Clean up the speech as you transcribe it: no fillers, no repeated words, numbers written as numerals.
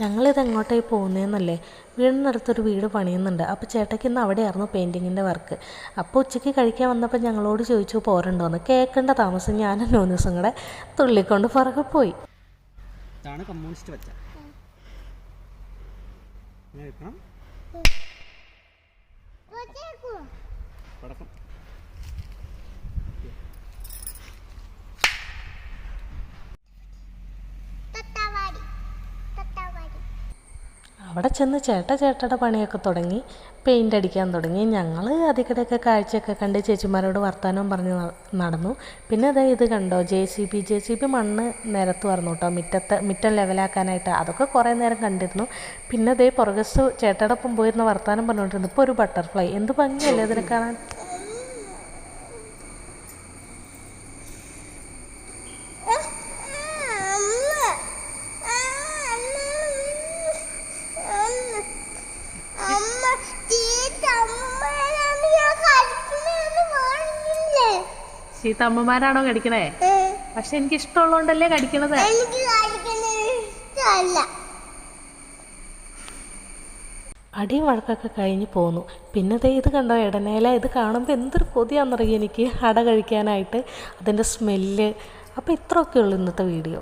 ഞങ്ങളിത് എങ്ങോട്ടായി പോകുന്നതെന്നല്ലേ, വീടിനടുത്തൊരു വീട് പണിയുന്നുണ്ട്. അപ്പോൾ ചേട്ടയ്ക്ക് ഇന്ന് അവിടെയായിരുന്നു പെയിൻറ്റിങ്ങിൻ്റെ വർക്ക്. അപ്പോൾ ഉച്ചയ്ക്ക് കഴിക്കാൻ വന്നപ്പോൾ ഞങ്ങളോട് ചോദിച്ചു പോരണ്ടോന്ന്. കേൾക്കേണ്ട താമസം ഞാനും നൂനിസും കൂടെ തുള്ളിക്കൊണ്ട് പുറകെ പോയി. കമ്മ്യൂണിസ്റ്റ് വെച്ച അവിടെ ചെന്ന് ചേട്ടയുടെ പണിയൊക്കെ തുടങ്ങി, പെയിൻ്റ് അടിക്കാൻ തുടങ്ങി. ഞങ്ങൾ അതിക്കിടെയൊക്കെ കാഴ്ചയൊക്കെ കണ്ട് ചേച്ചിമാരോട് വർത്തമാനവും പറഞ്ഞ് നടന്നു. പിന്നെ അതെ ഇത് കണ്ടോ, ജെ സി ബി മണ്ണ് നിരത്ത് പറഞ്ഞു കേട്ടോ, മുറ്റം ലെവലാക്കാനായിട്ട്. അതൊക്കെ കുറേ നേരം കണ്ടിരുന്നു. പിന്നെ അതേ പുറകസ് ചേട്ടയുടെ ഒപ്പം പോയിരുന്ന വർത്തമാനം പറഞ്ഞുകൊണ്ടിരുന്നു. ഇപ്പോൾ ഒരു ബട്ടർഫ്ലൈ, എന്ത് ഭംഗിയല്ലേ അതിനെ കാണാൻ. ചീത്തമ്മമാരാണോ കടിക്കണേ? പക്ഷെ എനിക്ക് ഇഷ്ടമുള്ളതുകൊണ്ടല്ലേ കടിക്കണത്. അടിയും വഴക്കൊക്കെ കഴിഞ്ഞ് പോന്നു. പിന്നെ ദേ ഇത് കണ്ടോ, ഇടനേല. ഇത് കാണുമ്പോൾ എന്തൊരു കൊതിയാണെന്നറിയാം എനിക്ക് അട കഴിക്കാനായിട്ട്, അതിൻ്റെ സ്മെല്ല്. അപ്പോൾ ഇത്രയൊക്കെ ഉള്ളൂ ഇന്നത്തെ വീഡിയോ.